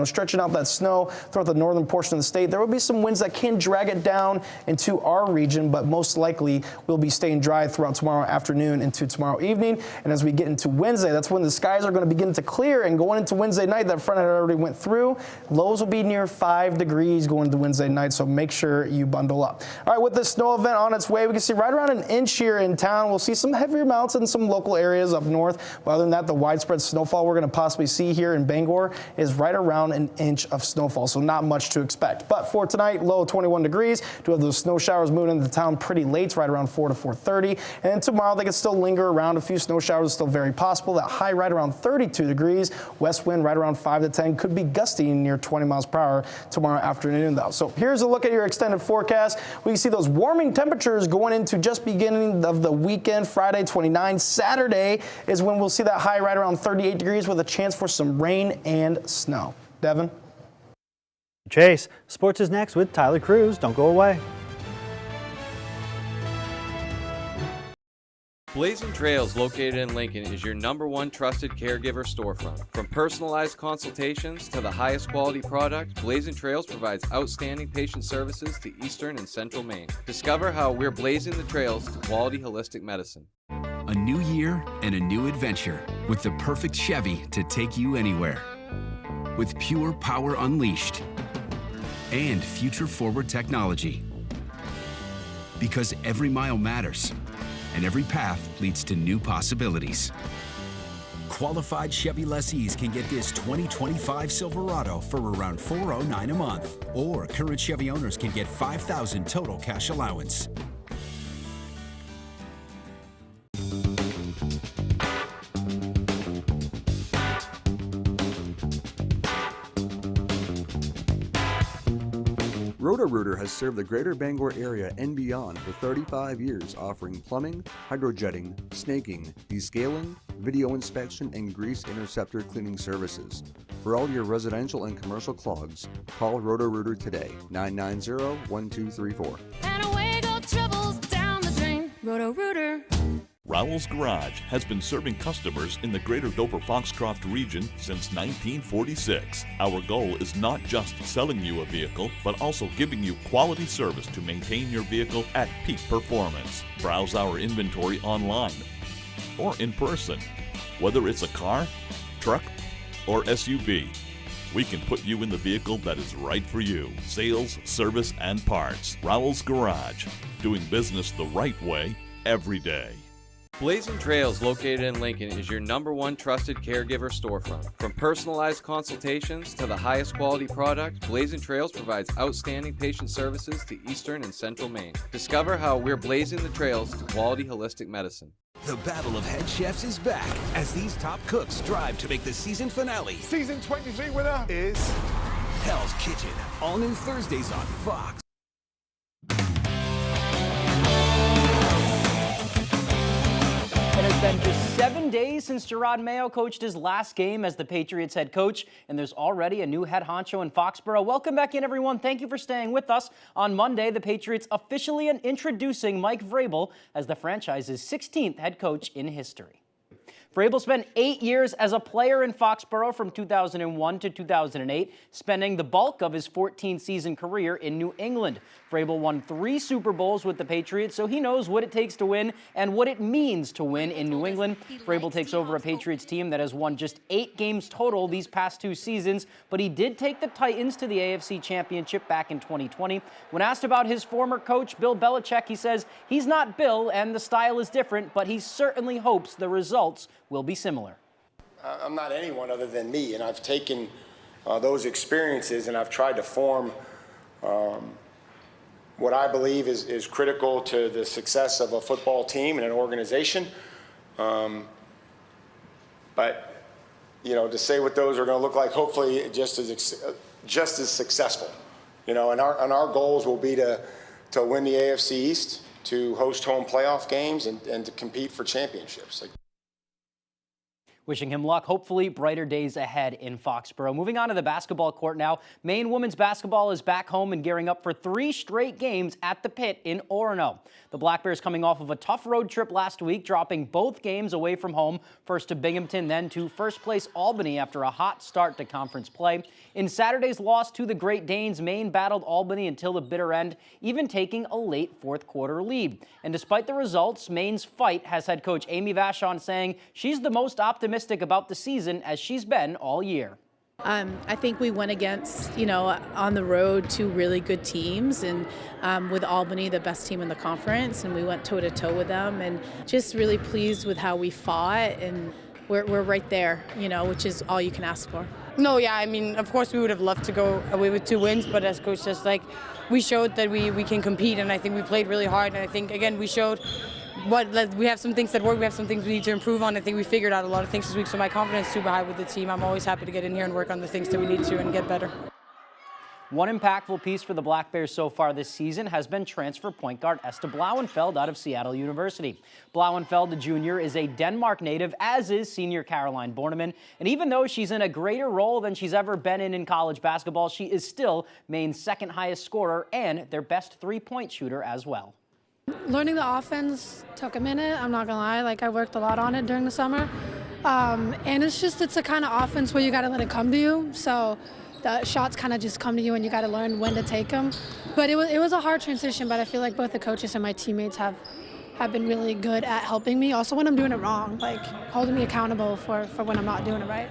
stretching out that snow throughout the northern portion of the state. There will be some winds that can drag it down into our region, but most likely we'll be staying dry throughout tomorrow afternoon into tomorrow evening. And as we get into Wednesday, that's when the skies are going to begin to clear, and going into Wednesday night, that front had already went through. Lows will be near 5 degrees going into Wednesday night, so make sure you bundle up. All right, with this snow event on its way, we can see right around an inch here in town. We'll see some heavier amounts in some local areas up north. But other than that, the widespread snowfall we're going to possibly see here in Bangor is right around an inch of snowfall, so not much to expect. But for tonight, low 21 degrees. Do have those snow showers moving into town pretty late, right around 4 to 4:30. And then tomorrow, they can still linger around. A few snow showers still very possible. That high right around 32 degrees. West wind right around 5 to 10. Could be gusting near 20 miles per hour tomorrow afternoon, though. So here's a look at your extended forecast. We can see those warming temperatures going into just beginning of the weekend. Friday, 29. Saturday is when we'll see that high right around 38 degrees with a chance for some rain and snow. Devin? Chase, sports is next with Tyler Cruz. Don't go away. Blazing Trails, located in Lincoln, is your #1 trusted caregiver storefront. From personalized consultations to the highest quality product, Blazing Trails provides outstanding patient services to Eastern and Central Maine. Discover how we're blazing the trails to quality holistic medicine. A new year and a new adventure with the perfect Chevy to take you anywhere. With pure power unleashed and future-forward technology. Because every mile matters. And every path leads to new possibilities. Qualified Chevy lessees can get this 2025 Silverado for around $409 a month. Or current Chevy owners can get $5,000 total cash allowance. Roto-Rooter has served the greater Bangor area and beyond for 35 years, offering plumbing, hydrojetting, snaking, descaling, video inspection, and grease interceptor cleaning services. For all your residential and commercial clogs, call Roto-Rooter today, 990-1234. And away go troubles down the drain. Roto-Rooter. Rowell's Garage has been serving customers in the greater Dover-Foxcroft region since 1946. Our goal is not just selling you a vehicle, but also giving you quality service to maintain your vehicle at peak performance. Browse our inventory online or in person. Whether it's a car, truck, or SUV, we can put you in the vehicle that is right for you. Sales, service, and parts. Rowell's Garage, doing business the right way every day. Blazing Trails, located in Lincoln, is your #1 trusted caregiver storefront. From personalized consultations to the highest quality product, Blazing Trails provides outstanding patient services to Eastern and Central Maine. Discover how we're blazing the trails to quality holistic medicine. The battle of head chefs is back as these top cooks strive to make the season finale. Season 23 winner is Hell's Kitchen. All new Thursdays on Fox. It has been just 7 days since Jerod Mayo coached his last game as the Patriots head coach, and there's already a new head honcho in Foxborough. Welcome back in, everyone. Thank you for staying with us. On Monday, the Patriots officially introducing Mike Vrabel as the franchise's 16th head coach in history. Vrabel spent 8 years as a player in Foxborough from 2001 to 2008, spending the bulk of his 14-season career in New England. Vrabel won 3 Super Bowls with the Patriots, so he knows what it takes to win and what it means to win in New England. Vrabel takes over a Patriots team that has won just 8 games total these past 2 seasons, but he did take the Titans to the AFC Championship back in 2020. When asked about his former coach, Bill Belichick, he says he's not Bill and the style is different, but he certainly hopes the results will be similar. I'm not anyone other than me, and I've taken those experiences and I've tried to form what I believe is critical to the success of a football team and an organization. But, you know, to say what those are going to look like, hopefully just as successful. You know, and our goals will be to win the AFC East, to host home playoff games, and to compete for championships. Wishing him luck. Hopefully brighter days ahead in Foxborough. Moving on to the basketball court now. Maine women's basketball is back home and gearing up for 3 straight games at the Pit in Orono. The Black Bears coming off of a tough road trip last week, dropping both games away from home, first to Binghamton, then to first place Albany after a hot start to conference play. In Saturday's loss to the Great Danes, Maine battled Albany until the bitter end, even taking a late fourth quarter lead. And despite the results, Maine's fight has head coach Amy Vachon saying she's the most optimistic about the season as she's been all year. I think we went against, on the road 2 really good teams, and with Albany, the best team in the conference, and we went toe-to-toe with them, and just really pleased with how we fought, and we're right there, which is all you can ask for. No, yeah, I mean, of course we would have loved to go away with 2 wins, but as coach says, we showed that we can compete, and I think we played really hard, and I think, again, we showed we have some things that work, we have some things we need to improve on. I think we figured out a lot of things this week, so my confidence is super high with the team. I'm always happy to get in here and work on the things that we need to and get better. One impactful piece for the Black Bears so far this season has been transfer point guard Esther Blauenfeld out of Seattle University. Blauenfeld, the junior, is a Denmark native, as is senior Caroline Borneman. And even though she's in a greater role than she's ever been in college basketball, she is still Maine's 2nd highest scorer and their best 3-point shooter as well. Learning the offense took a minute, I'm not gonna lie. I worked a lot on it during the summer. And it's a kind of offense where you gotta let it come to you. So the shots kind of just come to you and you gotta learn when to take them. But it was a hard transition, but I feel like both the coaches and my teammates have been really good at helping me. Also when I'm doing it wrong, holding me accountable for when I'm not doing it right.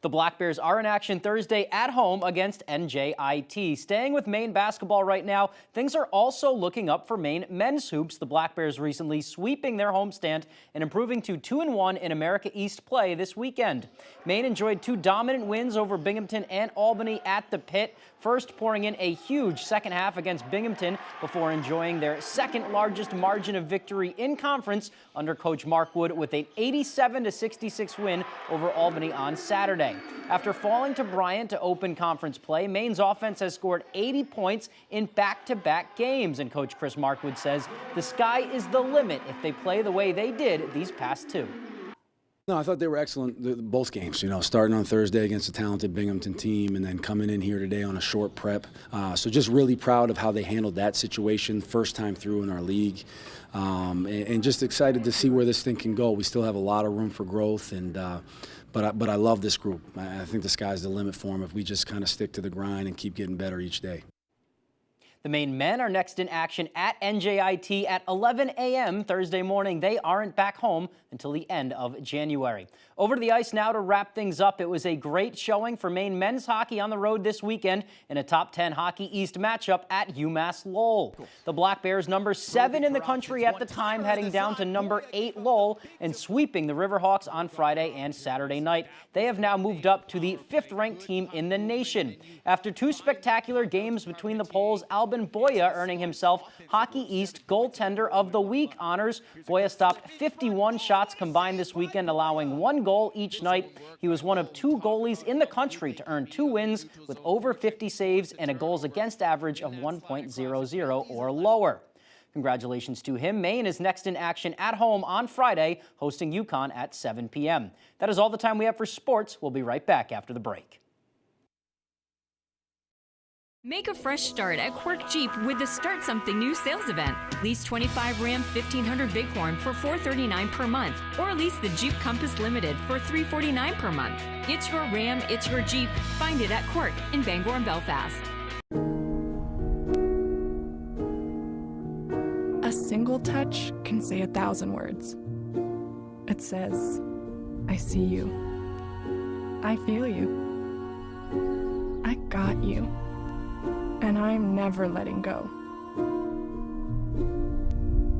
The Black Bears are in action Thursday at home against NJIT. Staying with Maine basketball right now, things are also looking up for Maine men's hoops. The Black Bears recently sweeping their homestand and improving to 2-1 in America East play this weekend. Maine enjoyed 2 dominant wins over Binghamton and Albany at the Pit, first pouring in a huge second half against Binghamton before enjoying their 2nd largest margin of victory in conference under Coach Mark Wood with an 87-66 win over Albany on Saturday. After falling to Bryant to open conference play, Maine's offense has scored 80 points in back-to-back games, and Coach Chris Markwood says the sky is the limit if they play the way they did these past 2. No, I thought they were excellent, both games, starting on Thursday against a talented Binghamton team and then coming in here today on a short prep. So just really proud of how they handled that situation, first time through in our league, and just excited to see where this thing can go. We still have a lot of room for growth, and but I love this group. I think the sky's the limit for them if we just kind of stick to the grind and keep getting better each day. The Maine men are next in action at NJIT at 11 a.m. Thursday morning. They aren't back home until the end of January. Over to the ice now to wrap things up. It was a great showing for Maine men's hockey on the road this weekend in a top 10 Hockey East matchup at UMass Lowell. The Black Bears, number 7 in the country at the time, heading down to number 8 Lowell and sweeping the Riverhawks on Friday and Saturday night. They have now moved up to the 5th-ranked team in the nation. After 2 spectacular games between the poles, Albin Boya earning himself Hockey East Goaltender of the Week honors. Boya stopped 51 shots combined this weekend, allowing 1 goal each night. He was one of 2 goalies in the country to earn 2 wins with over 50 saves and a goals against average of 1.00 or lower. Congratulations to him. Maine is next in action at home on Friday, hosting UConn at 7 p.m. That is all the time we have for sports. We'll be right back after the break. Make a fresh start at Quirk Jeep with the Start Something New sales event. Lease 25 Ram 1500 Bighorn for $439 per month, or lease the Jeep Compass Limited for $349 per month. It's your Ram, it's your Jeep. Find it at Quirk in Bangor and Belfast. A single touch can say 1,000 words. It says, I see you. I feel you. I got you. And I'm never letting go.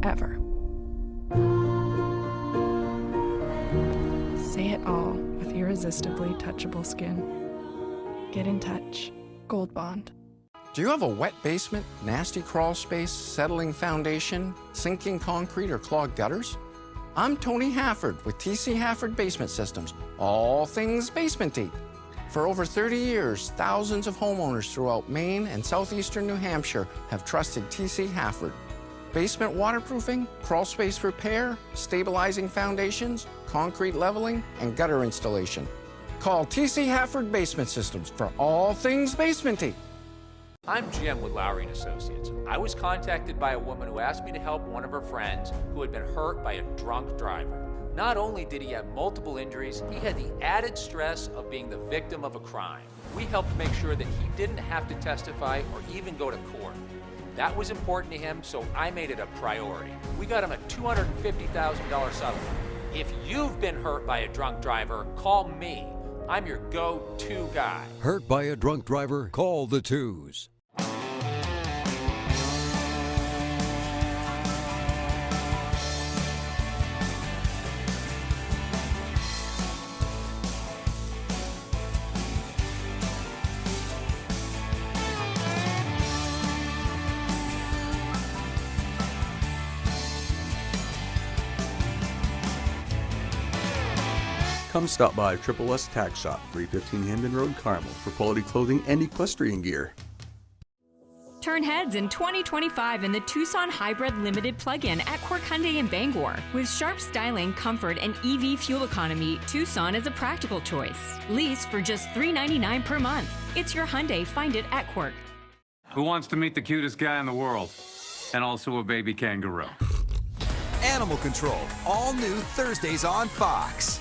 Ever. Say it all with irresistibly touchable skin. Get in touch. Gold Bond. Do you have a wet basement, nasty crawl space, settling foundation, sinking concrete, or clogged gutters? I'm Tony Hafford with TC Hafford Basement Systems, all things basement-y. For over 30 years, thousands of homeowners throughout Maine and southeastern New Hampshire have trusted TC Hafford. Basement waterproofing, crawl space repair, stabilizing foundations, concrete leveling, and gutter installation. Call TC Hafford Basement Systems for all things basement-y. I'm Jim with Lowry & Associates. I was contacted by a woman who asked me to help one of her friends who had been hurt by a drunk driver. Not only did he have multiple injuries, he had the added stress of being the victim of a crime. We helped make sure that he didn't have to testify or even go to court. That was important to him, so I made it a priority. We got him a $250,000 settlement. If you've been hurt by a drunk driver, call me. I'm your go-to guy. Hurt by a drunk driver? Call the twos. Come stop by Triple S Tack Shop, 315 Hamden Road, Carmel, for quality clothing and equestrian gear. Turn heads in 2025 in the Tucson Hybrid Limited plug-in at Quirk Hyundai in Bangor. With sharp styling, comfort, and EV fuel economy, Tucson is a practical choice. Lease for just $399 per month. It's your Hyundai. Find it at Quirk. Who wants to meet the cutest guy in the world? And also a baby kangaroo. Animal Control, all new Thursdays on Fox.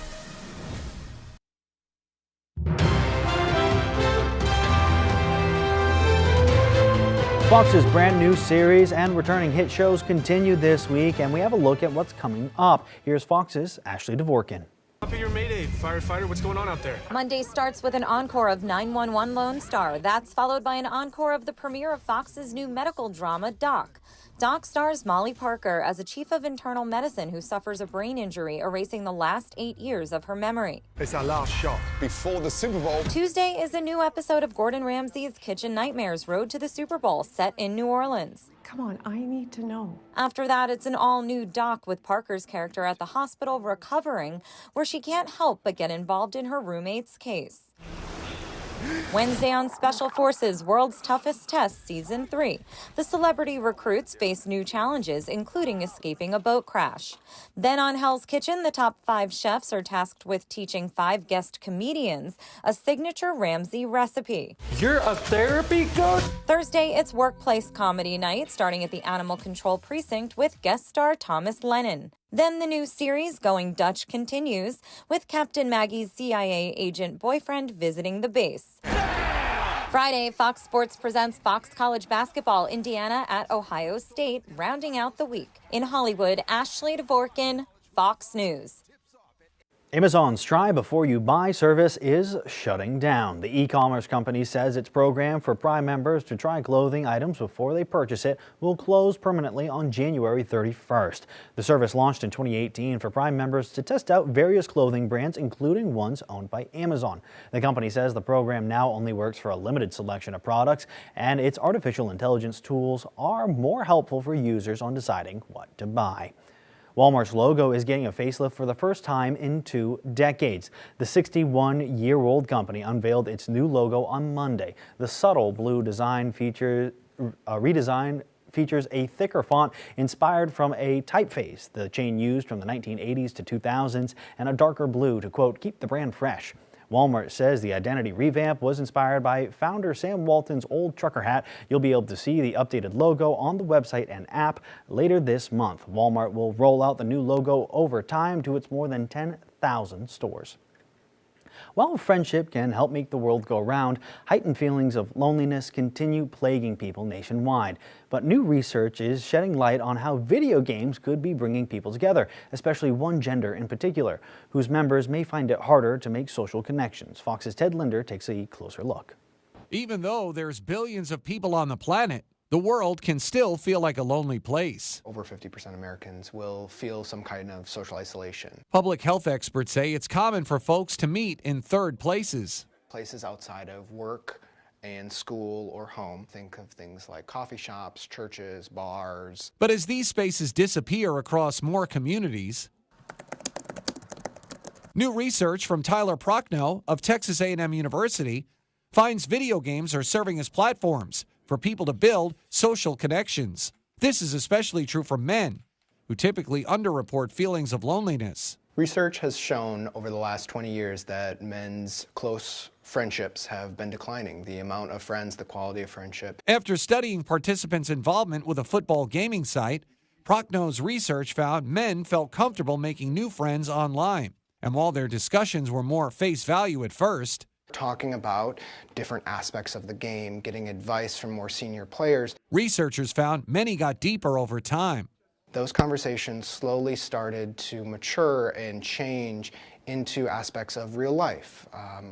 Fox's brand new series and returning hit shows continue this week, and we have a look at what's coming up. Here's Fox's Ashley Dvorkin. Up at your Mayday, firefighter, what's going on out there? Monday starts with an encore of 911 Lone Star. That's followed by an encore of the premiere of Fox's new medical drama, Doc. Doc stars Molly Parker as a chief of internal medicine who suffers a brain injury, erasing the last 8 years of her memory. It's our last shot before the Super Bowl. Tuesday is a new episode of Gordon Ramsay's Kitchen Nightmares: Road to the Super Bowl, set in New Orleans. Come on, I need to know. After that, it's an all-new Doc with Parker's character at the hospital recovering, where she can't help but get involved in her roommate's case. Wednesday on Special Forces, World's Toughest Test, Season 3. The celebrity recruits face new challenges, including escaping a boat crash. Then on Hell's Kitchen, the top 5 chefs are tasked with teaching 5 guest comedians a signature Ramsay recipe. You're a therapy coach? Thursday, it's workplace comedy night, starting at the Animal Control Precinct with guest star Thomas Lennon. Then the new series, Going Dutch, continues, with Captain Maggie's CIA agent boyfriend visiting the base. Friday, Fox Sports presents Fox College Basketball, Indiana at Ohio State, rounding out the week. In Hollywood, Ashley Dvorkin, Fox News. Amazon's Try Before You Buy service is shutting down. The e-commerce company says its program for Prime members to try clothing items before they purchase it will close permanently on January 31st. The service launched in 2018 for Prime members to test out various clothing brands, including ones owned by Amazon. The company says the program now only works for a limited selection of products, and its artificial intelligence tools are more helpful for users on deciding what to buy. Walmart's logo is getting a facelift for the first time in 2 decades. The 61-year-old company unveiled its new logo on Monday. The subtle blue design redesign features a thicker font inspired from a typeface the chain used from the 1980s to 2000s, and a darker blue to, quote, keep the brand fresh. Walmart says the identity revamp was inspired by founder Sam Walton's old trucker hat. You'll be able to see the updated logo on the website and app later this month. Walmart will roll out the new logo over time to its more than 10,000 stores. While friendship can help make the world go round, heightened feelings of loneliness continue plaguing people nationwide. But new research is shedding light on how video games could be bringing people together, especially one gender in particular, whose members may find it harder to make social connections. Fox's Ted Linder takes a closer look. Even though there's billions of people on the planet, the world can still feel like a lonely place. Over 50% of Americans will feel some kind of social isolation. Public health experts say it's common for folks to meet in third places. Places outside of work and school or home. Think of things like coffee shops, churches, bars. But as these spaces disappear across more communities, new research from Tyler Prochnow of Texas A&M University finds video games are serving as platforms for people to build social connections. This is especially true for men, who typically underreport feelings of loneliness. Research has shown over the last 20 years that men's close friendships have been declining. The amount of friends, the quality of friendship. After studying participants' involvement with a football gaming site, Prochnow's research found men felt comfortable making new friends online. And while their discussions were more face value at first, talking about different aspects of the game, getting advice from more senior players, researchers found many got deeper over time. Those conversations slowly started to mature and change into aspects of real life.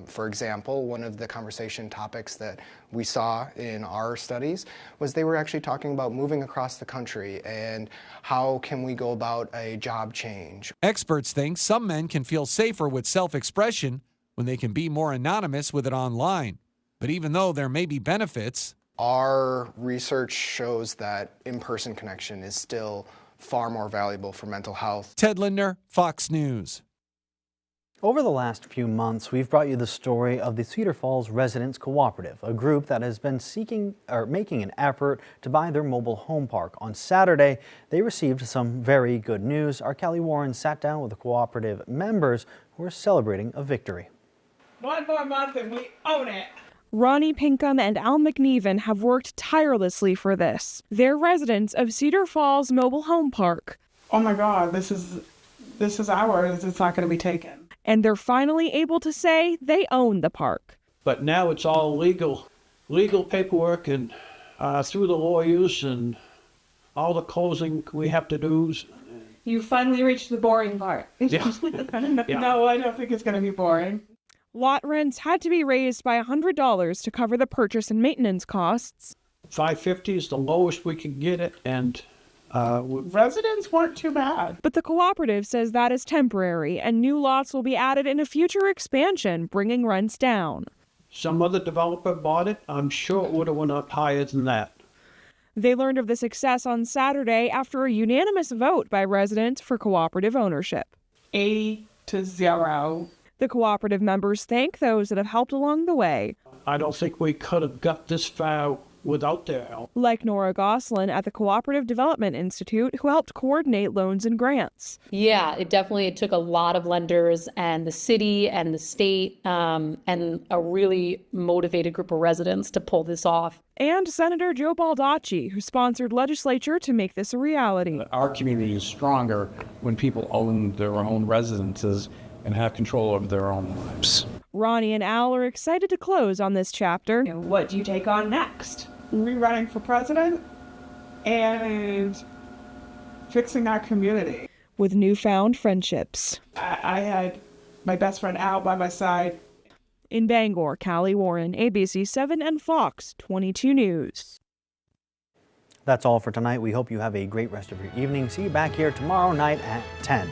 For example, one of the conversation topics that we saw in our studies was they were actually talking about moving across the country and how can we go about a job change. Experts think some men can feel safer with self-expression when they can be more anonymous with it online. But even though there may be benefits, our research shows that in-person connection is still far more valuable for mental health. Ted Lindner, Fox News. Over the last few months, we've brought you the story of the Cedar Falls Residents Cooperative, a group that has been making an effort to buy their mobile home park. On Saturday, they received some very good news. Our Callie Warren sat down with the cooperative members who are celebrating a victory. One more month and we own it. Ronnie Pinkham and Al McNeven have worked tirelessly for this. They're residents of Cedar Falls Mobile Home Park. Oh my God, this is ours. It's not going to be taken. And they're finally able to say they own the park. But now it's all legal paperwork and through the lawyers and all the closing we have to do. You finally reached the boring part. Yeah. No, I don't think it's going to be boring. Lot rents had to be raised by $100 to cover the purchase and maintenance costs. $550 is the lowest we can get it, and residents weren't too bad. But the cooperative says that is temporary, and new lots will be added in a future expansion, bringing rents down. Some other developer bought it. I'm sure it would have went up higher than that. They learned of the success on Saturday after a unanimous vote by residents for cooperative ownership. 8-0. The cooperative members thank those that have helped along the way. I don't think we could have got this far without their help. Like Nora Goslin at the Cooperative Development Institute, who helped coordinate loans and grants. Yeah, it took a lot of lenders and the city and the state and a really motivated group of residents to pull this off. And Senator Joe Baldacci, who sponsored legislature to make this a reality. Our community is stronger when people own their own residences and have control over their own lives. Ronnie and Al are excited to close on this chapter. What do you take on next? Rerunning for president and fixing our community. With newfound friendships. I had my best friend Al by my side. In Bangor, Callie Warren, ABC 7 and Fox 22 News. That's all for tonight. We hope you have a great rest of your evening. See you back here tomorrow night at 10.